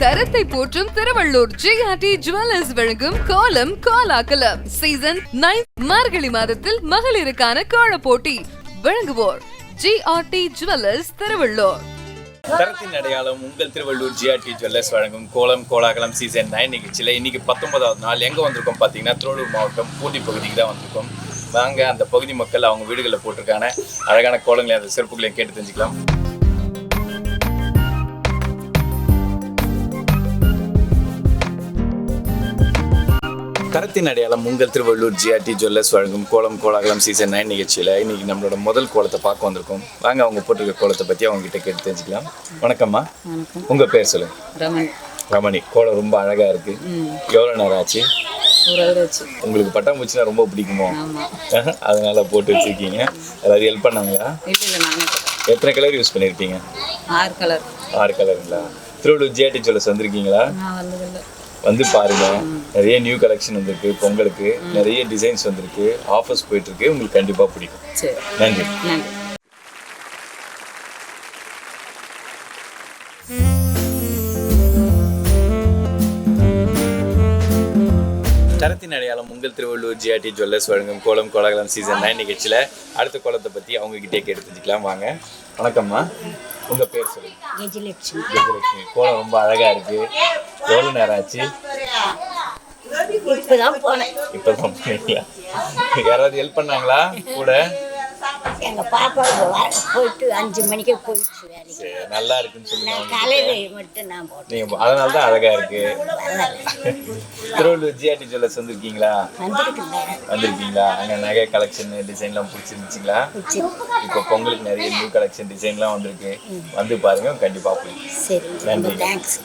தரத்தை போற்றும் Tiruvallur GRT jewellers வழங்கும் கோலம் கோலாகலம் சீசன் 9 மார்கழி மாதத்தில் மகளிருக்கான கோல போட்டி வழங்குவோர் ஜிஆர்டி ஜுவல்லர்ஸ் திருவள்ளூர். தரத்தின் அடையாளம் உங்கள் திருவள்ளூர் ஜிஆர்டி ஜுவல்லர்ஸ் வழங்கும் கோலம் கோலாகலம் சீசன் 9 நிகழ்ச்சியில் இன்னைக்கு 19வது நாள் எங்கே வந்திருக்கோம் பார்த்தீங்கன்னா திருவள்ளூர் மாவட்டம் பூண்டி பகுதிக்கு தான் வந்திருக்கோம். வாங்க அந்த பகுதி மக்கள் அவங்க வீடுகளில் போட்டிருக்கான அழகான கோலங்களை அந்த சிறப்புகளையும் கேட்டு தெரிஞ்சுக்கலாம். தரத்தின் அடையாளம் உங்கள் திருவள்ளூர் ஜிஆர்டி ஜுவல்லர்ஸ் வழங்கும் கோலம் கோலாகலம் சீசன் 9 நிகழ்ச்சியில் இன்னைக்கு நம்மளோட முதல் கோலத்தை பார்க்க வந்திருக்கோம். வாங்க அவங்க போட்டிருக்க கோலத்தை பற்றி அவங்க கிட்ட கேட்டு தெரிஞ்சுக்கலாம். வணக்கம்மா, உங்கள் பேர் சொல்லுங்க. ரமணி. ரமணி, கோலம் ரொம்ப அழகாக இருக்கு. எவ்வளோ நேரம் ஆச்சு? உங்களுக்கு பட்டாம்பூச்சினா ரொம்ப பிடிக்குமோ? அதனால போட்டு வச்சிருக்கீங்க. ஏதாவது ஹெல்ப் பண்ணாங்களா? எத்தனை கலர் யூஸ் பண்ணியிருக்கீங்க? 6 கலர். 6 கலருங்களா? திருவள்ளூர் ஜிஆர்டி ஜுவல்லர்ஸ் வந்திருக்கீங்களா? வந்து பாருங்க, நிறைய நியூ கலெக்ஷன் வந்திருக்கு. பொங்கலுக்கு நிறைய டிசைன்ஸ் வந்திருக்கு, ஆஃபர்ஸ் போயிட்டு இருக்கு. உங்களுக்கு கண்டிப்பா பிடிக்கும். நன்றி. தரத்தின் அடையாளம் உங்கள் திருவள்ளூர் ஜிஆர்டி ஜுவல்லர்ஸ் வழங்கும் கோலம் கோலாகலம் சீசன் 9 நிகழ்ச்சியில் அடுத்த கோலத்தை பற்றி அவங்க கிட்டே கேட்டு தெரிஞ்சுக்கலாம். வாங்க. வணக்கம்மா, உங்கள் பேர் சொல்லுங்க. கஜலட்சுமி. கஜலட்சுமி, கோலம் ரொம்ப அழகா இருக்கு. எவ்வளோ நேரம் ஆச்சு? இப்பதான் போனீங்களா? யாராவது ஹெல்ப் பண்ணாங்களா கூட? எங்க பாப்பா போயிட்டு 5 மணிக்கு போயிடுச்சு வேலைக்கு. நல்லா இருக்குன்னு சொல்லுங்க. காலையில மட்டும் நான் போட்டேன். நீங்க அதனால தான் அழகா இருக்கு. திருவள்ளூர் ஜிஆர்டி ஜுவல்லர்ஸ் வந்திருக்கீங்களா? வந்திருக்கீங்களா? அங்கே நகை கலெக்ஷன் டிசைன்லாம் பிடிச்சிருந்துச்சிங்களா? இப்போ பொங்கலுக்கு நிறைய நியூ கலெக்ஷன் டிசைன்லாம் வந்திருக்கு. வந்து பாருங்க, கண்டிப்பா பிடிக்கும். சரி, நன்றி. தேங்க்ஸ்.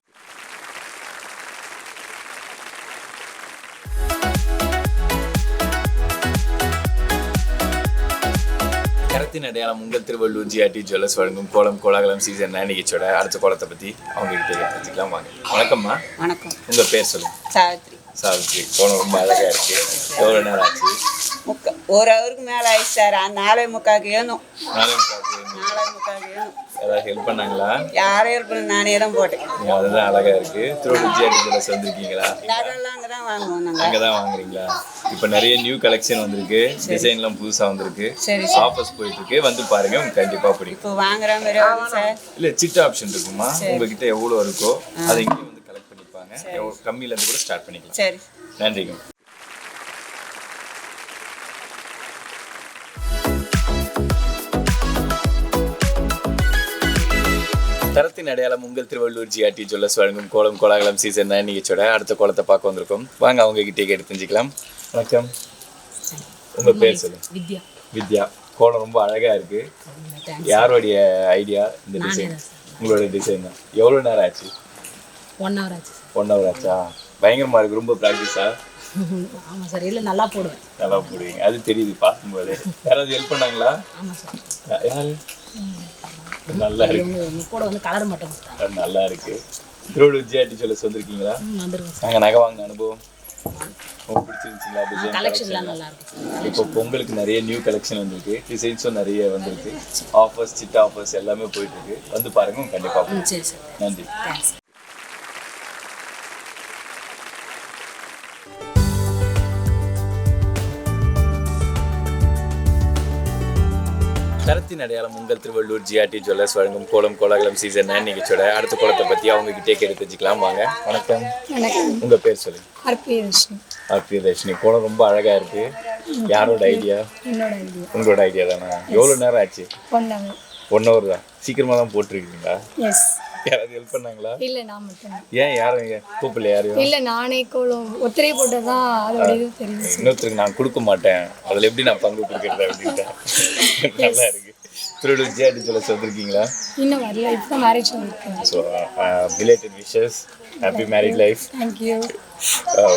தரத்தின் அடையாளம் உங்கள் திருவள்ளூர் ஜிஆர்டி ஜுவல்லர்ஸ் வழங்கும் கோலம் கோலாகலம் சீசன் 9 நிகழ்ச்சியோட அடுத்த கோலத்தை பற்றி அவங்க கிட்ட தெரிஞ்சுக்கலாம். வாங்க. வணக்கம்மா. வணக்கம். உங்கள் பேர் சொல்லுங்க. சாவித்ரி. சாவித்ரி, கோலம் ரொம்ப அழகா இருக்கு. எவ்வளோ நேரம் ஆச்சு? 1 ஹவருக்கு மேலே ஆயிடுச்சு சார். 4:45 ஏனும். 4:45 ஏதாவது ஹெல்ப் பண்ணாங்களா? யாரும் ஹெல்ப் பண்ண, நானே தான் போட்டேன். அதுதான் அழகா இருக்கு. திருவள்ளூர் ஜிஆர்டி ஜுவல்லர்ஸ் வந்திருக்கீங்களா? நகைலாம் அங்கே தான் வாங்குவோம் நாங்கள். அங்கே தான் வாங்குறீங்களா? இப்போ நிறைய நியூ கலெக்ஷன் வந்திருக்கு, டிசைன்லாம் புதுசாக வந்திருக்கு, ஆஃபர்ஸ் போயிட்டு இருக்கு. வந்து பாருங்க, உங்களுக்கு கண்டிப்பாக பிடிக்கும். இப்போ வாங்குற மாதிரி சார் இல்லை, சிட் ஆப்ஷன் இருக்குமா? உங்ககிட்ட எவ்வளோ இருக்கோ அதை இங்கே வந்து கலெக்ட் பண்ணிப்பாங்க. கம்மியிலேருந்து கூட ஸ்டார்ட் பண்ணிக்கலாம். சரி, நன்றிங்க. தரத்தின் அடையாளம் உங்கள் திருவள்ளூர் ஜிஆர்டி ஜுவல்லர்ஸ் வழங்கும் கோலம் கோலாகலம் சீசன் 9 நிகழ்ச்சியோட அடுத்த கோலத்தை பார்க்க வந்திருக்கோம். வாங்க அவங்க கிட்டே கேட்டு தெரிஞ்சுக்கலாம். வணக்கம், உங்க பேர் சொல்லுங்க. வித்யா. வித்யா, கோலம் ரொம்ப அழகா இருக்கு. யாருடைய ஐடியா இந்த டிசைன்? உங்களோட டிசைன் தான். எவ்வளோ நேரம் ஆச்சு? 1 hour ஆச்சு. 1 hour ஆச்சா? பயங்கரமா இருக்கு. ரொம்ப ப்ராக்டிஸா? ஆமாம் சார். இல்லை, நல்லா போடுவேன். நல்லா போடுவீங்க, அது தெரியுது பார்க்கும்போது. யாராவது ஹெல்ப் பண்ணாங்களா? ஆமாம் சார். யாரு? நல்லா இருக்கு. கூட வந்து கலர் மட்டும் நல்லா இருக்கு. திருவள்ளூர் ஜிஆர்டி ஜுவல்லர்ஸ் வந்திருக்கீங்களா? வந்துருக்கோம். நாங்கள் நகை வாங்க அனுபவம் பிடிச்சிருந்துச்சுங்களா? டிசைன் கலெக்ஷன்லாம் நல்லா இருக்கும். இப்போ பொங்கலுக்கு நிறைய நியூ கலெக்ஷன் வந்திருக்கு, டிசைன்ஸும் நிறைய வந்திருக்கு, ஆஃபர்ஸ் சிட் ஆஃபர்ஸ் எல்லாமே போயிட்டு இருக்கு. வந்து பாருங்க, கண்டிப்பாக. சரி சார், நன்றி. தேங்க்ஸ். தரத்தின் அடையாளம் உங்கள் திருவள்ளூர் ஜிஆர்டி ஜுவல்லர்ஸ் வழங்கும் கோலம் கோலாகலம் சீசன் 9 நிகழ்ச்சியோட அடுத்த கோலத்தை பற்றி அவங்க கிட்டே கேட்டு தெரிஞ்சுக்கலாம். வாங்க. வணக்கம். உங்கள் பேர் சொல்லுங்க. அர்ப்பியதர்ஷினி, கோலம் ரொம்ப அழகா இருக்கு. யாரோட ஐடியா? உங்களோட ஐடியா தானே? எவ்வளோ நேரம் ஆச்சு? 1 hour தான். சீக்கிரமாக தான் போட்டிருக்கீங்களா? யாராவது ஹெல்ப் பண்ணாங்களா? இல்ல, நான் மட்டும். ஏன் யாரும் கூப்பிடல? யாரையும்? இல்ல, நானே கோலம் ஒத்தரை போட்டதான் அதோட இது தெரியும். இன்னொருத்தருக்கு நான் கொடுக்க மாட்டேன், அதில் எப்படி நான் பங்கு கொடுக்கறது அப்படின்ட்டேன். நல்லா இருக்கு. திருவள்ளூர் ஜிஆர்டி ஜுவல்லர்ஸ் வந்திருக்கீங்களா? இன்னும் வரல, இப்போ மேரேஜ் வந்திருக்கேன். So belated wishes, happy married life. Thank you.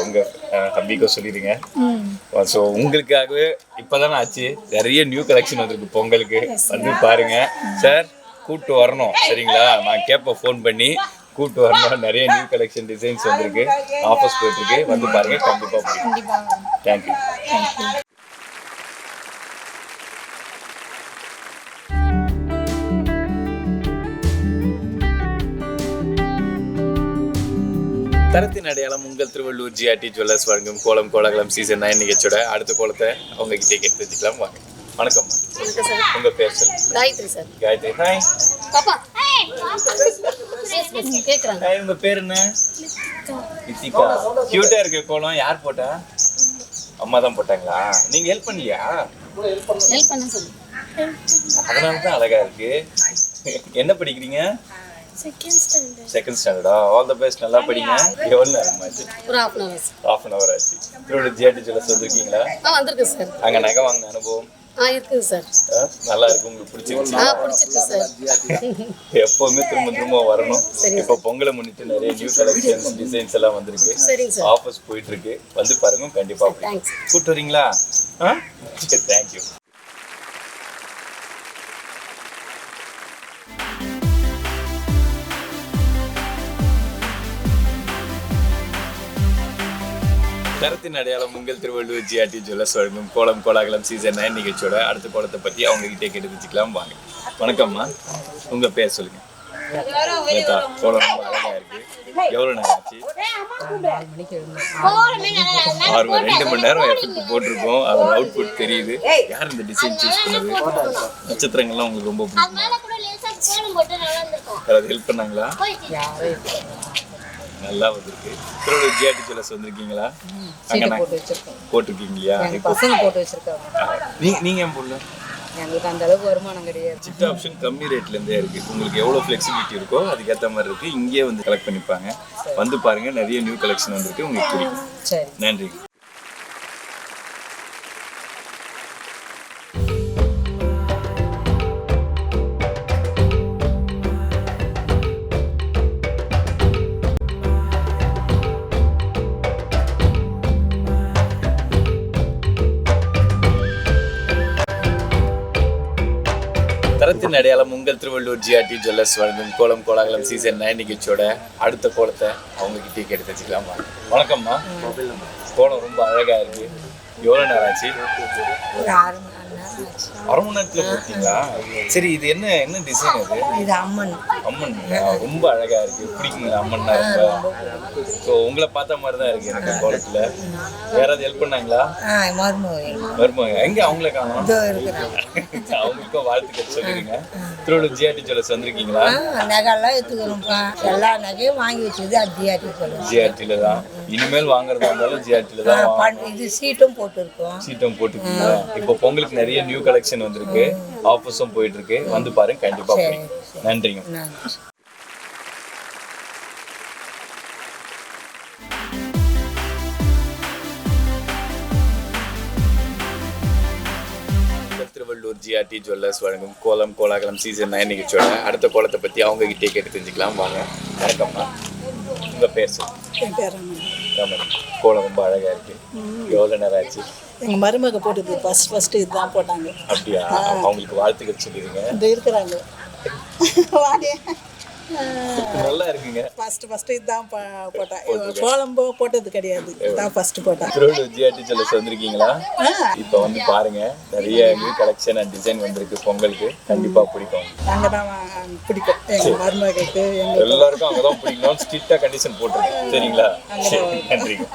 உங்கள் ஹப்பிக்கும் சொல்லிடுங்க. ஸோ உங்களுக்காகவே இப்போ தானே ஆச்சு, நிறைய நியூ கலெக்ஷன் வந்திருக்கு பொங்கலுக்கு. வந்து பாருங்க சார், கூப்பிட்டு வரணும் சரிங்களா? நான் கேட்பேன் ஃபோன் பண்ணி, கூப்பிட்டு வரணும். நிறைய நியூ கலெக்ஷன் டிசைன்ஸ் வந்திருக்கு, ஆஃபர்ஸ் போயிட்டுருக்கு. வந்து பாருங்க, கண்டிப்பாக பிடிக்கும். தேங்க்யூ. தரத்தின் அடையாளம் உங்கள் திருவள்ளூர் ஜிஆர்டி ஜுவல்லர்ஸ் வழங்கும் கோலம் கோலாகலம் சீசன் 9 நிகழ்ச்சியோட அடுத்த கோலத்தை அவங்க கிட்டே கேட்டு தெரிஞ்சுக்கலாம் வாங்க. வணக்கம். உங்க பேர் சொல்லுங்க. காயத்ரி சார். காயத்ரி. ஹாய் பாப்பா கேக்குறாங்க. ஹாய், உங்க பேர் என்ன? நித்திகா. கியூட்டா இருக்க கோலம் யார் போட்டா? அம்மா தான் போட்டாங்களா? நீங்க ஹெல்ப் பண்ணலையா? ஹெல்ப் பண்ண சொல்லு. அதனால தான் அழகா இருக்கு. என்ன படிக்கிறீங்க? செகண்ட் ஸ்டாண்டர்டா? ஆல் தி பெஸ்ட், நல்லா படிங்க. எவ்வளவு நேரம் ஆச்சு? ஒரு half an hour ஆச்சு. திருவள்ளூர் ஜிஆர்டி ஜுவல்லர்ஸ் வந்திருக்கீங்களா? வந்திருக்கு சார். அங்க நகை வாங்கின அனுபவம் இருக்குது சார். நல்லா இருக்கு. உங்களுக்கு பிடிச்சிருச்சு? பிடிச்சிருக்கு சார். எப்பவுமே திரும்ப வரணும். இப்போ பொங்கலை முன்னிட்டு நிறைய நியூ கலெக்ஷன்ஸ் டிசைன்ஸ் எல்லாம் வந்திருக்கு. சரிங்க சார். ஆஃபர்ஸ் போயிட்டு இருக்கு, வந்து பாருங்க. கண்டிப்பா கூப்பிட்டு வரீங்களா? தேங்க்யூ. தரத்தின் அடையாளம் உங்கள் திருவள்ளூர் ஜிஆர்டி ஜுவல்லர்ஸ் வழங்கும் கோலம் கோலாகலம் சீசன் 9 நிகழ்ச்சியோட அடுத்த கோலத்தை பற்றி அவங்க கிட்டே கேட்டு தெரிஞ்சுக்கலாம் வாங்க. வணக்கம்மா, உங்க பேர் சொல்லுங்க. கோலம் ரொம்ப அழகா இருக்கு. எவ்வளவு நேரம் ஆச்சு? 2 மணி நேரம் எஃபெக்ட் போட்டிருக்கோம். அதோட அவுட்புட் தெரியுது. யார் இந்த டிசைன் சூஸ் பண்ணது? நட்சத்திரங்கள்லாம் உங்களுக்கு ரொம்ப பிடிக்கும். யாராவது ஹெல்ப் பண்ணாங்களா? நல்லா வந்திருக்கு. திருவள்ளூர் ஜிஆர்டி ஜுவல்லர்ஸ் வந்திருக்கீங்களா? போட்டிருக்கீங்க இல்லையா? பசங்க போட்டு வச்சிருக்காங்க. நீங்க ஏன் போடல? எங்களுக்கு அந்த அளவுக்கு வருமானம் கிடையாது. சிட் ஆப்ஷன் கம்மி ரேட்ல இருந்தே இருக்கு. உங்களுக்கு எவ்வளவு ஃபிளெக்சிபிலிட்டி இருக்கோ அதுக்கேற்ற மாதிரி இருக்கு. இங்கேயே வந்து கலெக்ட் பண்ணிப்பாங்க. வந்து பாருங்க, நிறைய நியூ கலெக்ஷன் வந்திருக்கு. உங்களுக்கு பிடிக்கும். சரி, நன்றி. தரத்தின் அடையாளம் உங்கள் திருவள்ளூர் ஜிஆர்டி ஜுவல்லர்ஸ் வழங்கும் கோலம் கோலாகலம் சீசன் 9 நிகழ்ச்சியோட அடுத்த கோலத்தை அவங்க கிட்டே கேட்டு தெரிஞ்சுக்கலாமா? வணக்கம்மா. கோலம் ரொம்ப அழகா இருக்கு. எவ்வளவு நேரம் ஆச்சு? ஒரு 6 மணி நேரம் 1/2 மணி நேரத்துல போட்டீங்களா? சரி, இது என்ன டிசைன் அது? இது அம்மன். அம்மன் ரொம்ப அழகா இருக்கு. பிடிக்குங்களா அம்மன்னா? ரொம்ப. ஸோ உங்களை பார்த்த மாதிரி தான் இருக்கு எனக்கு கோலத்துல. யாராவது ஹெல்ப் பண்ணாங்களா? மருமக எங்க? அவங்கள காணோம். அவங்களுக்கும் வாழ்த்துக்கள் சொல்லிருங்க. திருவள்ளூர் ஜிஆர்டி ஜுவல்லர்ஸ் வந்திருக்கீங்களா? நகைலாம் எடுத்துக்கிறோம்ப்பா. எல்லா நகையும் வாங்கி வச்சது அது ஜிஆர்டில தான். இனிமேல் வாங்குறதா இருந்தாலும் ஜிஆர்டில தான். இது சீட்டும் போட்டுருக்கோம். சீட்டும் போட்டுருக்கீங்களா? இப்போ பொங்கலுக்கு நிறைய நியூ கலெக்ஷன் வந்திருக்கு. ஆஃபர்ஸும் போயிட்டு இருக்கு. வந்து பாருங்க, கண்டிப்பா போறீங்க. நன்றிங்க. திருவள்ளூர் ஜிஆர்டி ஜுவல்லர்ஸ் வழங்கும் கோலம் கோலாகலம் சீசன் 9 நிகழ்ச்சியோட அடுத்த கோலத்தை பத்தி அவங்க கிட்டே கேட்டு தெரிஞ்சுக்கலாம் வாங்க. வணக்கம்மா, உங்க பேர் சொல்லுங்க. ரமணி. கோலம் ரொம்ப அழகா இருக்கு. எவ்வளவு நேரம் ஆச்சு? எங்க மருமக போட்டது ஃபர்ஸ்ட் இதுதான் போட்டாங்க. அப்படியா? அவங்களுக்கு வாழ்த்துக்கள் சொல்லிடுங்க. இந்த இருக்கிறாங்க. நல்லா இருக்குங்க. ஃபர்ஸ்ட் இதுதான் போட்டேன். கோலம் போட்டது கிடையாது. இதான் ஃபர்ஸ்ட் போட்டேன். திருவள்ளூர் ஜிஆர்டி ஜுவல்லர்ஸ் வந்திருக்கீங்களா? இப்போ வந்து பாருங்க, நிறைய நியூ கலெக்ஷன் அண்ட் டிசைன் வந்திருக்கு. பொங்கலுக்கு கண்டிப்பா பிடிக்கும். அங்கதான் பிடிக்கும் எங்க மருமகளுக்கு. எல்லாருக்கும் அங்கதான் பிடிக்கும். ஸ்ட்ரிக்டா கண்டிஷன் போட்டிருக்கு. சரிங்களா? நன்றிங்க.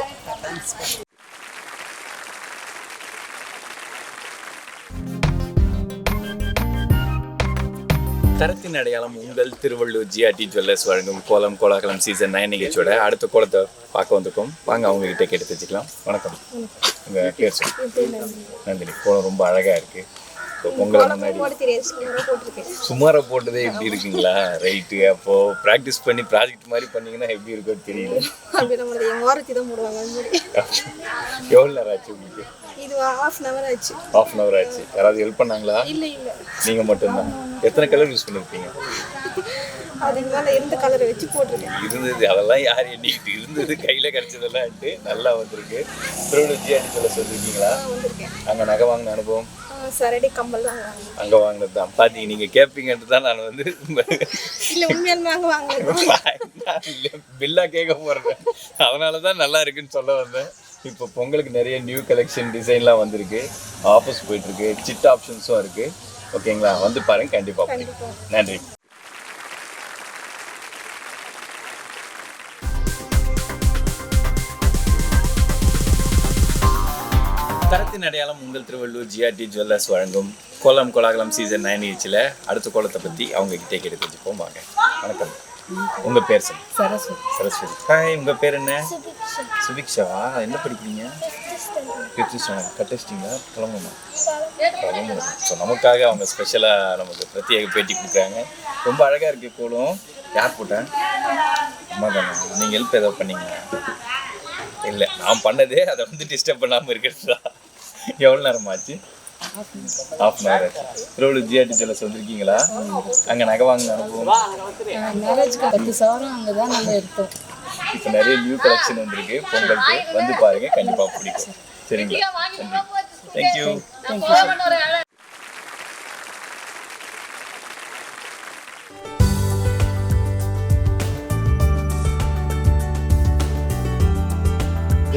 தரத்தின் அடையாளம் உங்கள் திருவள்ளூர் ஜிஆர்டி ஜுவல்லர்ஸ் வழங்கும் கோலம் கோலாகலம் சீசன் 9 நிகழ்ச்சியோட அடுத்த கோலத்தை பார்க்க வந்திருக்கோம். வாங்க அவங்க கிட்டே கேட்டு தெரிஞ்சுக்கலாம். வணக்கம், உங்க பேர் சொல்லுங்க. நந்தினி. கோலம் ரொம்ப அழகா இருக்கு. பொங்கல் முன்னாடி சுமாரா போட்டதே எப்படி இருக்குங்களா? ரைட்டு. அப்போ ப்ராக்டிஸ் பண்ணி ப்ராஜெக்ட் மாதிரி பண்ணீங்கன்னா எப்படி இருக்குன்னு தெரியல. எவ்வளோ நேரம் ஆச்சு உங்களுக்கு? half an hour ஆச்சு. half an hour ஆச்சு. யாராவது ஹெல்ப் பண்ணாங்களா? இல்ல நீங்க மட்டும்தான். எத்தனை கலர் யூஸ் பண்ணிருப்பீங்க? அதுக்கு மேல இருந்த கலரை வச்சு போட்டிருக்கேன். இருந்தது அதெல்லாம் யார் எண்ணிக்கிட்டு இருந்தது? கையில கிடைச்சதெல்லாம் நல்லா வந்திருக்கு. திருவள்ளூர் ஜிஆர்டி ஜுவல்லர்ஸ் வந்திருக்கீங்களா? அங்க நகை வாங்கின அனுபவம்? சரடி கம்பல் தான் அங்க வாங்கினது தான். பாத்தீங்க, நீங்க கேட்பீங்கன்ட்டு தான் நான் வந்து இல்ல உண்மையாலுமே அங்க வாங்கினேன். பில்லா கேட்க போறேன். அதனாலதான் நல்லா இருக்குன்னு சொல்ல வந்தேன். இப்போ பொங்கலுக்கு நிறைய நியூ கலெக்ஷன் டிசைன்லாம் வந்திருக்கு. ஆஃபர்ஸ் போயிட்டு இருக்கு. சிட் ஆப்ஷன்ஸும் இருக்கு. ஓகேங்களா? வந்து பாருங்க, கண்டிப்பா. நன்றி. தரத்தின் அடையாளம் உங்கள் திருவள்ளூர் ஜிஆர்டி ஜுவல்லர்ஸ் வழங்கும் கோலம் கோலாகலம் சீசன் 9 நிகழ்ச்சியில் அடுத்த கோலத்தை பற்றி அவங்க கிட்டே கேட்டு தெரிஞ்சுப்போம். வாங்க. வணக்கம். உங்கள் பேர் சொல்லுங்க. சரஸ்வதி. சரஸ்வதி. ஹாய், உங்கள் பேர் என்ன? சுபிக்ஷாவா? என்ன படிக்கிறீங்க? 5th standard. கட்டச்சிட்டிங்களா? கிளம்புமா? கிளம்புமா. ஸோ நமக்காக அவங்க ஸ்பெஷலாக நமக்கு பிரத்யேக பேட்டி கொடுக்குறாங்க. ரொம்ப அழகாக இருக்கு கோலம். யார் போட்டேன்? அம்மா தானே. நீங்கள் ஹெல்ப் ஏதாவது பண்ணீங்களா? இல்லை, நான் பண்ணதே அதை டிஸ்டர்ப் பண்ணாமல் இருக்கிறது தான். எவ்வளோ நேரம் ஆச்சு? ½ hour ஆச்சு. திருவள்ளூர் ஜிஆர்டி ஜுவல்லர்ஸ் வந்திருக்கீங்களா? அங்கே நகை வாங்கின அனுபவம்? மேரேஜ்க்கு 10,000 அங்கே தான் நாங்கள் எடுத்தோம். இப்போ நிறைய நியூ கலெக்ஷன் வந்திருக்கு. பொங்கலுக்கு வந்து பாருங்க, கண்டிப்பாக பிடிக்கும். சரிங்களா? தேங்க்யூ.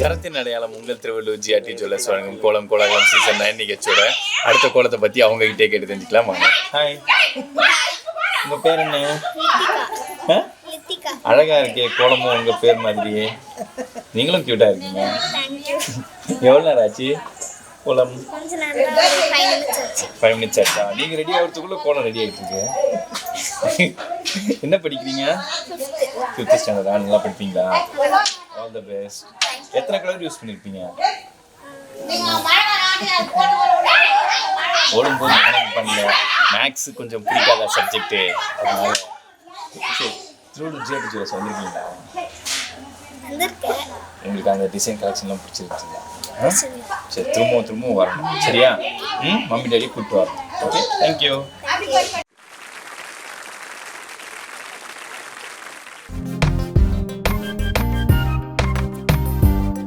தரத்தின் அடையாளம் உங்கள் திருவள்ளூர் ஜிஆர்டி ஜுவல்லர்ஸ் வழங்கும் கோலம் கோலாகலம் சீசன் 9 நிகழ்ச்சியோட அடுத்த கோலத்தை பற்றி அவங்க கிட்டே கேட்டு தெரிஞ்சுக்கலாம். வாங்க. ஹாய், உங்கள் பேர் என்ன? அழகா இருக்கே கோலமும் உங்கள் பேர் மாதிரியே. நீங்களும் க்யூட்டாக இருக்கீங்க. எவ்வளோ நேரம் ஆச்சு கோலம்? 5 minutes ஆச்சா? நீங்கள் ரெடி ஆகிறதுக்குள்ளே கோலம் ரெடி ஆகிட்டு இருக்கு. என்ன படிக்கிறீங்க? 5th ஸ்டாண்டர்டா? நல்லா படிப்பீங்களா? All the best. எத்தனை கலர் யூஸ் பண்ணியிருப்பீங்க? ஓடும்போது கணக்கு பண்ணல. மேக்ஸ் கொஞ்சம் பிடிக்காத சப்ஜெக்ட்டு, அதனால. சரி, திருவள்ளூர் ஜிஆர்டி ஜுவல்லர்ஸ் வந்திருக்கீங்களா? உங்களுக்கு அந்த டிசைன் கலெக்ஷன்லாம் பிடிச்சிருக்குங்களா? சரி, திரும்பவும் வரணும். சரியா? மம்மி டேடி கூப்பிட்டு வரணும். Okay, thank you.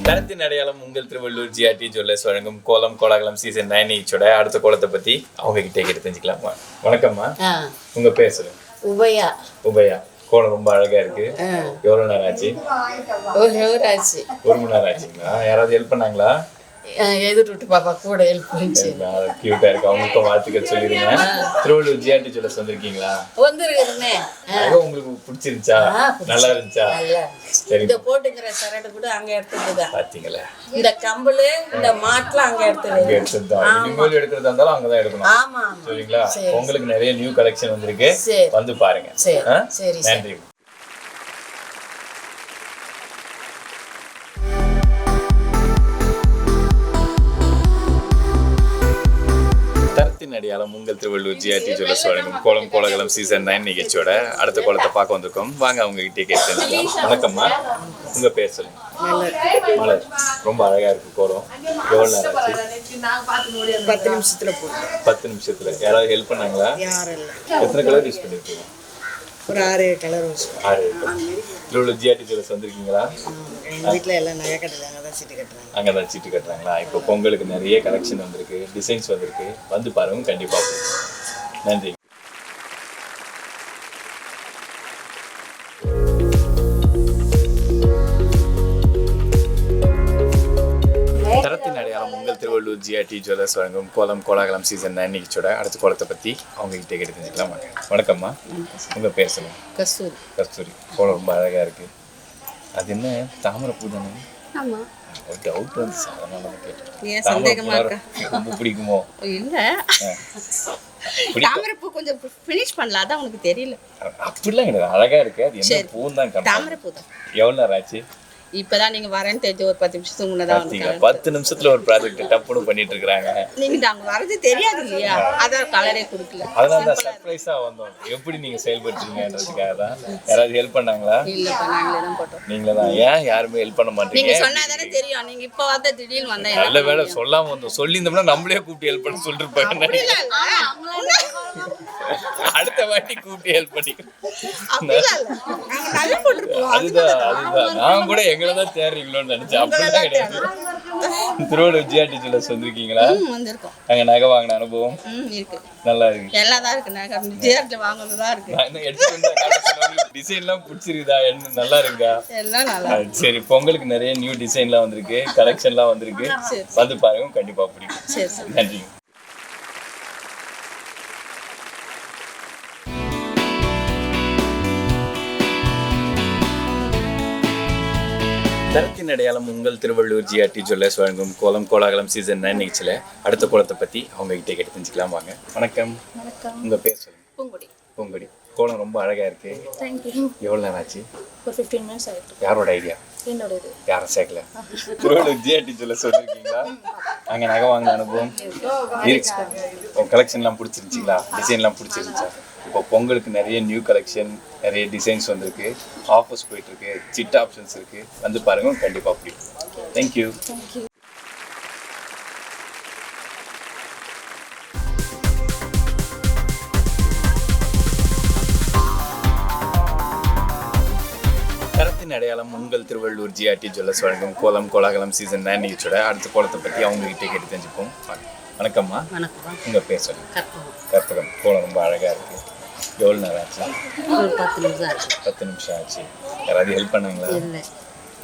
தரத்தின் அடையாளம் உங்கள் திருவள்ளூர் ஜிஆர்டி ஜுவல்லர்ஸ் வழங்கும் கோலம் கோலாகலம் சீசன் 9 நிகழ்ச்சியோட அடுத்த கோலத்தை பற்றி அவங்க கிட்டே கேட்டு தெரிஞ்சுக்கலாமா? வணக்கம்மா. உங்க பேர் சொல்லுங்க. உபயா. உபயா. கோலம் ரொம்ப அழகா இருக்கு. எவ்வளவு நேரம் ஆச்சு? 1 hour ஆச்சு. 1 மணி நேரம் ஆச்சுங்களா? யாராவது ஹெல்ப் பண்ணாங்களா? எதிர்ட்டு பாப்பா கூட ஹெல்ப் பண்ணிச்சு. கியூட்டா இருக்கு. அவங்களுக்கும் வாழ்த்துக்கள் சொல்லிடுங்க. திருவள்ளூர் ஜிஆர்டி ஜுவல்லர்ஸ் வந்திருக்கீங்களா? வந்துருக்குறேனே. உங்களுக்கு பிடிச்சிருந்துச்சா? நல்லா இருந்துச்சா? சரி. இந்த போட்டுக்கிற சரடு கூட அங்க எடுத்துதான். பாத்தீங்களா? இந்த கம்பளு இந்த மாட்டுல அங்க எடுத்துதான். இனிமேல் எடுக்கிறதா இருந்தாலும் அங்கதான் எடுக்கணும். ஆமா. சரிங்களா? உங்களுக்கு நிறைய நியூ கலெக்ஷன் வந்திருக்கு. வந்து பாருங்க. சரி. நன்றி. அடையாளம் உங்கள் திருவள்ளூர் ஜிஆர்டி ஜுவல்லர்ஸ் வழங்கும் கோலம் கோலாகலம் சீசன் 9 நிகழ்ச்சியோட அடுத்த கோலத்தை பார்க்க வந்திருக்கோம். வாங்க அவங்க கிட்டே கேட்டு தெரிஞ்சுக்கலாம். வணக்கம்மா. உங்க பேர் சொல்லுங்க. மலர். ரொம்ப அழகா இருக்கு கோலம். எவ்வளவு நேரம் ஆச்சு? 10 நிமிஷத்துல போதும். 10 நிமிஷத்துல. யாராவது ஹெல்ப் பண்ணாங்களா? யாரும் இல்லை. எத்தனை கலர் யூஸ் பண்ணிருக்கீங்க? ஒரு 6 கலர் யூஸ் பண்ணுவோம். திருவள்ளூர் ஜிஆர்டி ஜுவல்லர்ஸ் வந்திருக்கீங்களா? எங்கள் வீட்டில் எல்லாம் நகை கட்டுறாங்க, அங்கே தான் சீட்டு கட்டுறாங்க. அங்கே தான் சீட்டு கட்டுறாங்களா? இப்போ பொங்கலுக்கு நிறைய கலெக்ஷன் வந்திருக்கு, டிசைன்ஸ் வந்திருக்கு. வந்து பாருங்க, கண்டிப்பாக. நன்றி. தரத்தின் அடையாளம் உங்கள் திருவள்ளூர் ஜிஆர்டி ஜுவல்லர்ஸ் வழங்கும் கோலம் கோலாகலம் சீசன் 9 நிகழ்ச்சியோட அடுத்த கோலத்தை பற்றி அவங்க கிட்டே கேட்டு தெரிஞ்சுக்கலாம். வணக்கம்மா. உங்கள் பேர் சொல்லுங்க. கஸ்தூரி. கஸ்தூரி. கோலம் ரொம்ப அழகாக இருக்கு. அது என்ன தாமரை பூ தானே? ஆமாம். ஒரு டவுட் வந்துச்சு, அதனால தான் கேட்டேன். ஏன் சந்தேகமா இருக்கா? ரொம்ப பிடிக்குமோ? இல்ல, தாமரை பூ கொஞ்சம் ஃபினிஷ் பண்ணலாம், அதான் உனக்கு தெரியல. அப்படிலாம் கிடையாது, அழகா இருக்கு. அது என்ன பூன்னு தான். தாமரை பூ தான். எவ்வளோ நேரம் ஆச்சு? இப்பதான் நீங்க வரேன்னு தெரிஞ்சு ஒரு 10 நிமிஷத்துக்கு முன்னதான் வந்து 10 நிமிஷத்துல ஒரு ப்ராஜெக்ட் டப்புன்னு பண்ணிட்டு இருக்காங்க. நீங்க அங்க வரது தெரியாது இல்லையா, அதான் கலரே கொடுக்கல. அதனால தான் சர்ப்ரைஸா வந்தோம். எப்படி நீங்க செயல்படுறீங்கன்றதுக்காக தான். யாராவது ஹெல்ப் பண்ணாங்களா? இல்லப்பா, நாங்களே தான் போட்டோம். நீங்களே தான். ஏன் யாருமே ஹெல்ப் பண்ண மாட்டீங்க? நீங்க சொன்னாதானே தெரியும். நீங்க இப்ப வந்து திடீர்னு வந்தா நல்ல வேளை சொல்லாம வந்தோம். சொல்லியிருந்தோம்னா நம்மளே கூப்பிட்டு ஹெல்ப் பண்ண சொல்லிருப்பாங்க. அடுத்த வாட்டி கூப்பிட்டு ஹெல்ப் பண்ணிக்கிறோம். அதுதான் நான் கூட எங்களை தான் தேடுறீங்களோன்னு நினைச்சேன். அப்படிலாம் கிடையாது. திருவள்ளூர் ஜிஆர்டி ஜுவல்லர்ஸ் வந்திருக்கீங்களா? வந்திருக்கோம். அங்க நகை வாங்கின அனுபவம் இருக்கு. நல்லா இருக்கு. எல்லாம் தான் இருக்கு. நகை ஜிஆர்டி வாங்குறதுதான் இருக்கு. நான் என்ன எடுத்து டிசைன்லாம் பிடிச்சிருக்குதா? என்ன நல்லா இருக்கா? எல்லாம் நல்லா. சரி, பொங்கலுக்கு நிறைய நியூ டிசைன்லாம் வந்திருக்கு, கலெக்ஷன்லாம் வந்திருக்கு. வந்து பாருங்க, கண்டிப்பா பிடிக்கும். சரி. நன்றி. தரத்தின் அடையாளம் உங்கள் திருவள்ளூர் ஜிஆர்டி ஜுவல்லர்ஸ் வழங்கும் கோலம் கோலாகலம் சீசன் 9 நிகழ்ச்சியில் அடுத்த கோலத்தை பற்றி அவங்க கிட்டே கேட்டு தெரிஞ்சுக்கலாம் வாங்க. வணக்கம். உங்கள் பேர் சொல்லுங்கள். பூங்குடி. பூங்குடி. கோலம் ரொம்ப அழகாக இருக்குது. தேங்க்யூ. எவ்வளோ நேரம் ஆச்சு? ஒரு 15 மினிட்ஸ் ஆகிட்டு. யாரோட ஐடியா? என்னோட இது. யாரும் சேர்க்கல. திருவள்ளூர் ஜிஆர்டி ஜுவல்லர்ஸ் சொல்லியிருக்கீங்களா? அங்கே நகை வாங்கின அனுபவம் இருக்கு. கலெக்ஷன்லாம் பிடிச்சிருந்துச்சிங்களா? டிசைன்லாம் பிடிச்சிருந்துச்சா? இப்போ பொங்கலுக்கு நிறைய நியூ கலெக்ஷன், நிறைய டிசைன்ஸ் வந்திருக்கு, ஆஃபர்ஸ் போயிட்டுருக்கு, சிட் ஆப்ஷன்ஸ் இருக்குது. வந்து பாருங்கள், கண்டிப்பாக பிடிக்கும். தேங்க்யூ. தரத்தின் அடையாளம் உங்கள் திருவள்ளூர் ஜிஆர்டி ஜுவல்லர்ஸ் வழங்கும் கோலம் கோலாகலம் சீசன் 9 நிகழ்ச்சியோட அடுத்த கோலத்தை பற்றி அவங்ககிட்ட கேட்டு தெரிஞ்சுப்போம். வணக்கம்மா. வணக்கம். உங்கள் பேர் சொல்லுங்கள். கற்பகம். கற்பகம். கோலம் ரொம்ப அழகாக இருக்குது. எவ்வளோ நேரம் ஆச்சு? ஒரு 10 நிமிஷம் ஆச்சு. 10 நிமிஷம் ஆச்சு. யாராவது ஹெல்ப் பண்ணாங்களா? இல்லை.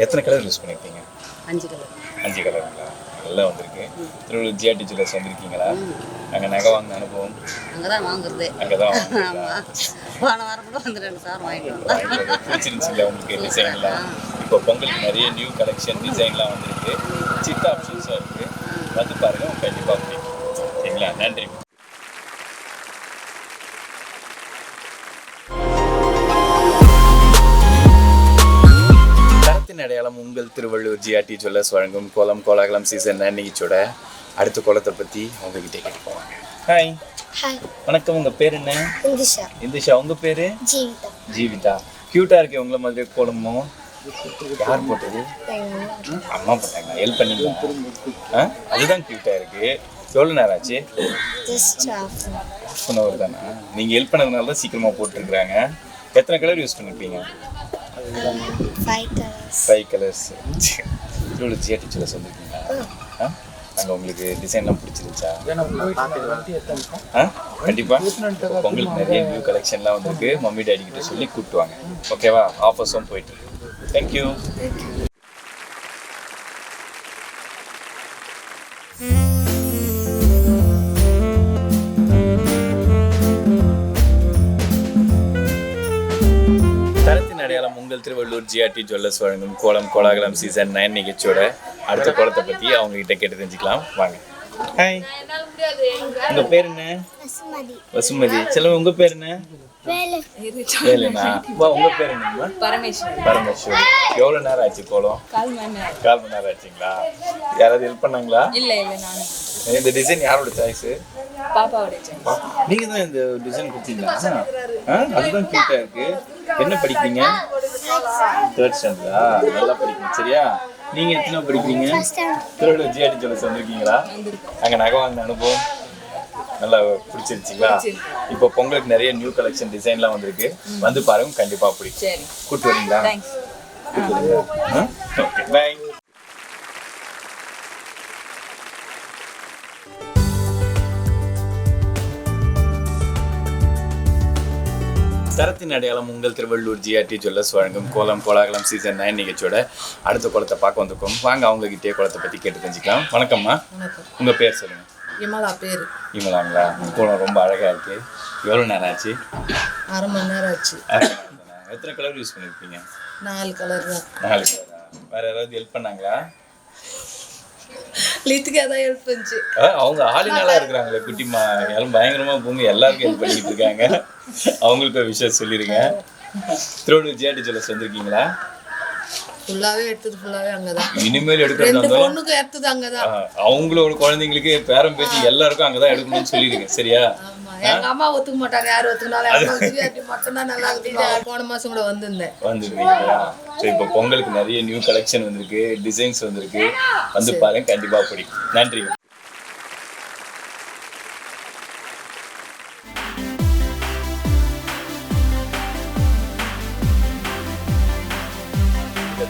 எத்தனை கலர் யூஸ் பண்ணியிருக்கீங்க? 5 கலர். 5 கலருங்களா? நல்லா வந்திருக்கு. திருவள்ளூர் ஜிஆர்டி ஜுவல்லர்ஸ் வந்திருக்கீங்களா? அங்கே நகை வாங்கின அனுபவம்? அங்கே தான் வாங்குறது. அங்கே தான் ஆமாம். போன வாரம் கூட வந்து 2 சார் வாங்கிட்டு பிடிச்சிருந்துச்சுங்களா உங்களுக்கு டிசைன்லாம்? இப்போ பொங்கலுக்கு நிறைய நியூ கலெக்ஷன் டிசைன்லாம் வந்திருக்கு, சிட் ஆப்ஷன்ஸாக இருக்குது. வந்து பாருங்கள், கண்டிப்பாக பிடிக்கும். சரிங்களா? நன்றி. தரத்தின் அடையாளம் உங்கள் திருவள்ளூர் ஜிஆர்டி ஜுவல்லர்ஸ் வழங்கும் கோலம் கோலாகலம் சீசன் 9 நிகழ்ச்சியோட அடுத்த கோலத்தை பற்றி உங்ககிட்ட கேட்டு போவாங்க. ஹாய். ஹாய். வணக்கம். உங்கள் பேர் என்ன? இந்திஷா. இந்திஷா. உங்கள் பேர்? ஜீவிதா. ஜீவிதா. க்யூட்டாக இருக்கு உங்களை மாதிரி கோலமும். யார் போட்டது? அம்மா போட்டாங்க. ஹெல்ப் பண்ணீங்களா? அதுதான் க்யூட்டாக இருக்குது. எவ்வளோ நேரம் ஆச்சு? ஜஸ்ட் ஹாஃப் அன் ஹவர் தானே? நீங்கள் ஹெல்ப் பண்ணதுனால தான் சீக்கிரமாக போட்டுருக்குறாங்க. எத்தனை கலர் யூஸ் பண்ணியிருப்பீங்க? 5 கலர்ஸ். 5 கலர்ஸ். இவ்வளோ ஜிஆர்டி ஜுவல்லர்ஸ் வந்துருக்கீங்களா? அங்கே உங்களுக்கு டிசைன்லாம் பிடிச்சிருச்சா? கண்டிப்பாக. உங்களுக்கு நிறைய நியூ கலெக்ஷன்லாம் வந்திருக்கு. மம்மி டேடி கிட்ட சொல்லி கூப்பிட்டு வாங்க. ஓகேவா? ஆஃபர்ஸும் போயிட்டுருக்கு. தேங்க்யூ. தரத்தின் அடையாளம் உங்கள் திருவள்ளூர் ஜிஆர்டி ஜுவல்லர்ஸ் வழங்கும் கோலம் கோலாகலம் சீசன் 9 நிகழ்ச்சியோட அடுத்த கோலத்தை பற்றி அவங்க கிட்ட கேட்டு தெரிஞ்சுக்கலாம் வாங்க. ஹாய். உங்க பேர் என்ன? வசுமதி. வசுமதி. செல்வம். உங்க பேர் என்ன? வேலுனா. உங்க பேர் என்னம்மா? பரமேஸ்வரி. பரமேஸ்வரி. எவ்வளவு நேரம் ஆச்சு கோலம்? 1/4 மணி நேரம். 1/4 மணி நேரம் ஆச்சுங்களா? யாராவது ஹெல்ப் பண்ணாங்களா? இல்லை நானு. இந்த டிசைன் யாரோட சாய்ஸ்? பாப்பாவோட. நீங்க தான் இந்த டிசைன் கொடுத்தீங்களா? அதுதான் கியூட்டா இருக்கு. என்ன படிக்கிறீங்க? 3rd ஸ்டாண்டர்டா? நல்லா படிக்கணும். சரியா? நீங்க எத்தனை படிக்கிறீங்க? திருவள்ளூர் ஜிஆர்டி ஜுவல்லர்ஸ் வந்திருக்கீங்களா? அங்க நகை வாங்கின அனுபவம் நல்லா பிடிச்சிருச்சுங்களா? இப்போ பொங்கலுக்கு நிறைய நியூ கலெக்ஷன் டிசைன்லாம் வந்திருக்கு. வந்து பாருங்க, கண்டிப்பா பிடிக்கும். கூட்டு வரீங்களா? Okay, bye. தரத்தின் அடையாளம் உங்கள் திருவள்ளூர் ஜிஆர்டி ஜுவல்லர்ஸ் வழங்கும் கோலம் கோலாகலம் சீசன் 9 நிகழ்ச்சியோட அடுத்த கோலத்தை பார்க்க வந்திருக்கோம். வாங்க அவங்க கிட்டே கோலத்தை பற்றி கேட்டு தெரிஞ்சுக்கலாம். வணக்கம்மா. உங்கள் பேர் சொல்லுங்கள். இமலா பேர். இமலாங்களா? கோலம் ரொம்ப அழகாக இருக்குது. எவ்வளோ நேரம் ஆச்சு? 1/2 மணி நேரம் ஆச்சு. எத்தனை கலர் யூஸ் பண்ணியிருப்பீங்க? 4 கலர் தான். 4 கலரா? வேறு யாராவது ஹெல்ப் பண்ணாங்களா? லித்துக்கு அதான் ஹெல்ப் பண்ணுச்சு. அவங்க ஆளுநாளா இருக்கிறாங்களே குட்டிமா, எல்லாரும் பயங்கரமா போங்க, எல்லாருக்கும் ஹெல்ப் பண்ணிட்டு இருக்காங்க. அவங்களுக்கு ஒரு விஷயம் சொல்லிருங்க. திருவள்ளூர் ஜிஆர்டி ஜுவல்லர்ஸ் வந்திருக்கீங்களா? ஃபுல்லாவே எடுத்தது ஃபுல்லாவே அங்கதான். இனிமேல் எடுக்கிறது 2 பொண்ணுக்கு எடுத்தது அங்கதான். அவங்களோட குழந்தைங்களுக்கு பேரம் பேச்சு எல்லாருக்கும் அங்கதான் எடுக்கணும்னு சொல்லிருங்க. சரியா? எங்க அம்மா ஒத்துக்க மாட்டாங்க. யாரும் ஒத்துக்கினாலும் மட்டும்தான் நல்லா இருக்கு. போன மாசம் கூட வந்துருக்கீங்களா? சரி, இப்போ பொங்கலுக்கு நிறைய நியூ கலெக்ஷன் வந்திருக்கு, டிசைன்ஸ் வந்திருக்கு. வந்து பாருங்க, கண்டிப்பா பிடிக்கும். நன்றி.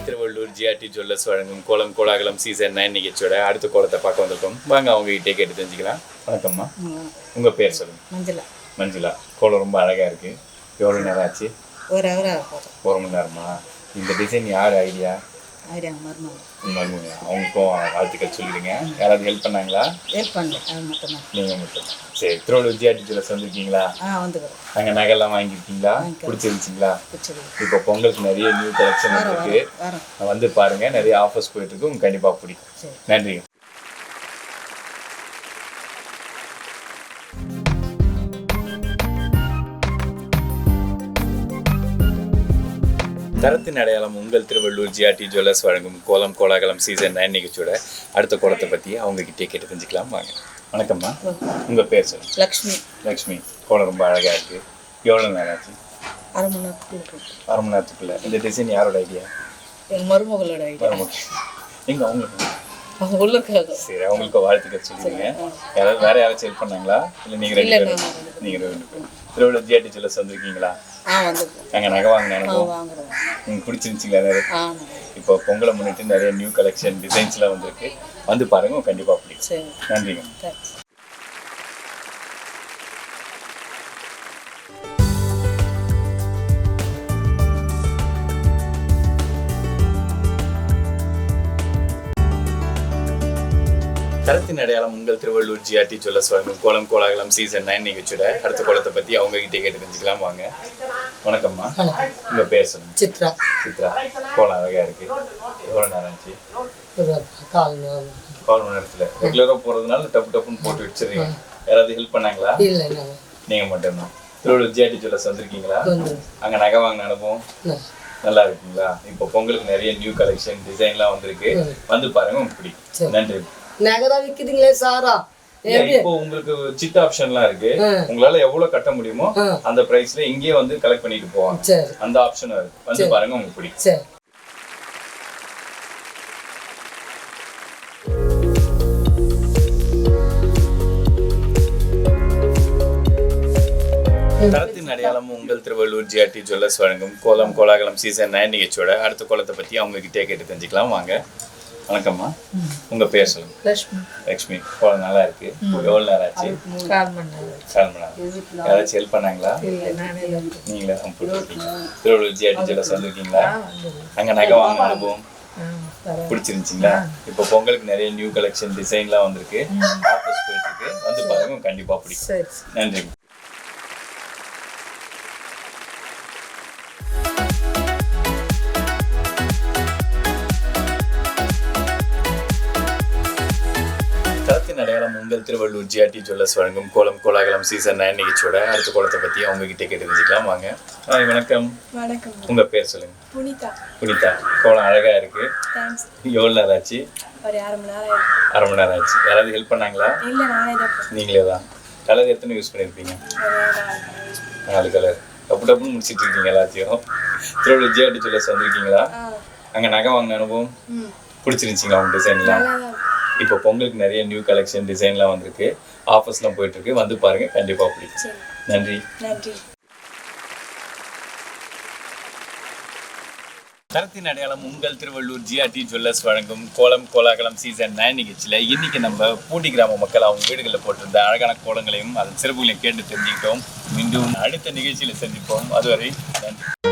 திருவள்ளூர் ஜிஆர்டி ஜுவல்லர்ஸ் வழங்கும் கோலம் கோலாகலம் சீசன் 9 நிகழ்ச்சியோட அடுத்த கோலத்தை பார்க்க வந்திருக்கோம். வாங்க அவங்க கிட்டே கேட்டு தெரிஞ்சுக்கலாம். வணக்கம்மா. உங்க பேர் சொல்லுங்க. மஞ்சளா. மஞ்சுளா. கோலம் ரொம்ப அழகா இருக்கு. எவ்வளவு நேரம் ஆச்சு? 1 hour ஆகும். 1 மணி நேரமா? இந்த டிசைன் யார் ஐடியா? ஆயிரம் மருமகள் மருமக அவங்களுக்கும் வாழ்த்துக்கள் சொல்லிடுங்க. யாராவது ஹெல்ப் பண்ணாங்களா? ஹெல்ப் பண்ணல அது மட்டும்தான். நீங்கள் மட்டும். சரி, திருவள்ளூர் ஜிஆர்டி ஜுவல்லர்ஸ் வந்திருக்கீங்களா? வந்துக்கிறோம். அங்கே நகைலாம் வாங்கியிருக்கீங்களா? பிடிச்சிருந்துச்சிங்களா? பிடிச்சது இப்போ பொங்கலுக்கு நிறைய நியூ கலெக்ஷன் இருக்கு, வரோம். வந்து பாருங்க, நிறைய ஆஃபர்ஸ் போயிட்டு இருக்கு, உங்களுக்கு கண்டிப்பாக பிடிக்கும். சரி. நன்றி. தரத்தின் அடையாளம் உங்கள் திருவள்ளூர் ஜிஆர்டி ஜுவல்லர்ஸ் வழங்கும் கோலம் கோலாகலம் சீசன் 9 நிகழ்ச்சியோட அடுத்த கோலத்தை பற்றி அவங்ககிட்டே கேட்டு தெரிஞ்சுக்கலாம் வாங்க. வணக்கம்மா, உங்கள் பேர் சொல்லுங்கள். லக்ஷ்மி. லக்ஷ்மி, கோலம் ரொம்ப அழகாக இருக்குது. எவ்வளோ நேரம் ஆச்சு? அரை மணி நேரத்துக்குள்ள. அரை மணி நேரத்துக்குள்ள. இந்த டிசைன் யாரோட ஐடியா? என் மருமகளோட ஐடியா. எங்கே அவங்களுக்கு? அவங்க உள்ளுக்காக. சரி, அவங்களுக்கு வாழ்த்துக்கள் சொல்லுங்க. யாராவது வேற யாராச்சும் ஹெல்ப் பண்ணாங்களா? இல்லை நீங்கள் ரெண்டு பேரும்? நீங்கள் ரெண்டு பேரும் திருவள்ளூர் ஜிஆர்டி ஜுவல்லர்ஸ் வந்திருக்கீங்களா? வந்துருக்கோம். அங்கே நகை வாங்கின அனுபவம் வாங்குறோம். உங்களுக்கு பிடிச்சிருந்துச்சிங்களா? நிறைய இப்போ பொங்கலை முன்னிட்டு நிறைய நியூ கலெக்ஷன் டிசைன்ஸ்லாம் வந்திருக்கு, வந்து பாருங்க, கண்டிப்பாக பிடிக்கும். சரி, நன்றிங்க. தேங்க்ஸ். தரத்தின் அடையாளம் உங்கள் திருவள்ளூர் ஜிஆர்டி ஜுவல்லர்ஸ் வழங்கும் கோலம் கோலாகலம் சீசன் 9 நிகழ்ச்சியோட அடுத்த கோலத்தை பற்றி அவங்க கிட்டே கேட்டு தெரிஞ்சுக்கலாம் வாங்க. வணக்கம்மா, உங்கள் பேர் சொல்லுங்க. சித்ரா. சித்ரா, கோலம் அழகாக இருக்கு. எவ்வளோ நேரம் ஆச்சு? கால் மணி நேரத்தில். ரெகுலராக போகிறதுனால டப்பு டப்புன்னு போட்டு வச்சிருக்கீங்க. யாராவது ஹெல்ப் பண்ணாங்களா? இல்லை, நீங்கள் மட்டும்தான். திருவள்ளூர் ஜிஆர்டி ஜுவல்லர்ஸ் வந்திருக்கீங்களா? அங்கே நகை வாங்கின அனுபவம் நல்லா இருக்குங்களா? இப்போ பொங்கலுக்கு நிறைய நியூ கலெக்ஷன் டிசைன்லாம் வந்திருக்கு, வந்து பாருங்க, உங்களுக்கு பிடிக்கும். நன்றி. நகரா விற்குதுங்களே சாரா? இப்போ உங்களுக்கு சிட் ஆப்ஷன்லாம் இருக்கு, உங்களால எவ்வளவு கட்ட முடியுமோ அந்த பிரைஸ்ல இங்கேயே வந்து கலெக்ட் பண்ணிட்டு போவாங்க. அந்த ஆப்ஷனும் இருக்கு, வந்து பாருங்க, உங்களுக்கு பிடிக்கும். சரி. தரத்தின் அடையாளம் உங்கள் திருவள்ளூர் ஜிஆர்டி ஜுவல்லர்ஸ் வழங்கும் கோலம் கோலாகலம் சீசன் 9 நிகழ்ச்சியோட அடுத்த கோலத்தை பற்றி அவங்க கிட்டே கேட்டு தெரிஞ்சுக்கலாம் வாங்க. வணக்கம்மா, உங்க பேர் சொல்லுங்க. லக்ஷ்மி. லக்ஷ்மி, கோலம் நல்லா இருக்கு. எவ்வளோ நேரம் ஆச்சு? 4 மணி நேரம். 4 மணி நேரம். யாராச்சும் ஹெல்ப் பண்ணாங்களா? இல்லை, நானே தான். நீங்களே தான் போட்டுருக்கீங்க. திருவள்ளூர் ஜிஆர்டி ஜுவல்லர்ஸ் வந்திருக்கீங்களா? அங்கே நகை வாங்க அனுபவம் பிடிச்சிருந்துச்சிங்களா? இப்போ பொங்கலுக்கு நிறைய நியூ கலெக்ஷன் டிசைன்லாம் வந்திருக்கு, ஆஃபர்ஸ் போயிட்டு இருக்கு, வந்து பாருங்க, கண்டிப்பா பிடிக்கும். நன்றி. தரத்தின் அடையாளம் உங்கள் திருவள்ளூர் ஜிஆர்டி ஜுவல்லர்ஸ் வழங்கும் கோலம் கோலாகலம் சீசன் 9 நிகழ்ச்சியோட அடுத்த கோலத்தை பற்றி அவங்க கிட்டே கேட்டு தெரிஞ்சுக்கலாம் வாங்க. ஹாய், வணக்கம். வணக்கம். உங்க பேர் சொல்லுங்க. புனிதா. புனிதா, கோலம் அழகா இருக்கு. தேங்க்ஸ். எவ்வளோ நேரம் ஆச்சு? ஒரு அரை மணி நேரம். அரை மணி நேரம் ஆச்சு. யாராவது ஹெல்ப் பண்ணாங்களா? இல்லை, நானே தான். நீங்களே தான். கலர் எத்தனை யூஸ் பண்ணியிருப்பீங்க? 4 கலர். டப்பு டப்புன்னு முடிச்சிட்டு இருக்கீங்க எல்லாத்தையும். திருவள்ளூர் ஜிஆர்டி ஜுவல்லர்ஸ் வந்திருக்கீங்களா? அங்கே நகை வாங்கின அனுபவம் பிடிச்சிருந்துச்சிங்களா உங்க டிசைன்லாம்? இப்போ பொங்கலுக்கு நிறைய நியூ கலெக்ஷன் டிசைன்லாம் வந்திருக்கு, ஆஃபர்ஸ்லாம் போயிட்டு இருக்கு, வந்து பாருங்க, கண்டிப்பா பிடிக்கும். நன்றி. நன்றி. தரத்தின் அடையாளம் உங்கள் திருவள்ளூர் ஜிஆர்டி ஜுவல்லர்ஸ் வழங்கும் கோலம் கோலாகலம் சீசன் 9 நிகழ்ச்சியில் இன்னைக்கு நம்ம பூண்டி கிராம மக்கள் அவங்க வீடுகளில் போட்டிருந்த அழகான கோலங்களையும் அதன் சிறப்புகளையும் கேட்டு தெரிஞ்சுக்கிட்டோம். மீண்டும் அடுத்த நிகழ்ச்சியில் சந்திப்போம். அதுவரை நன்றி.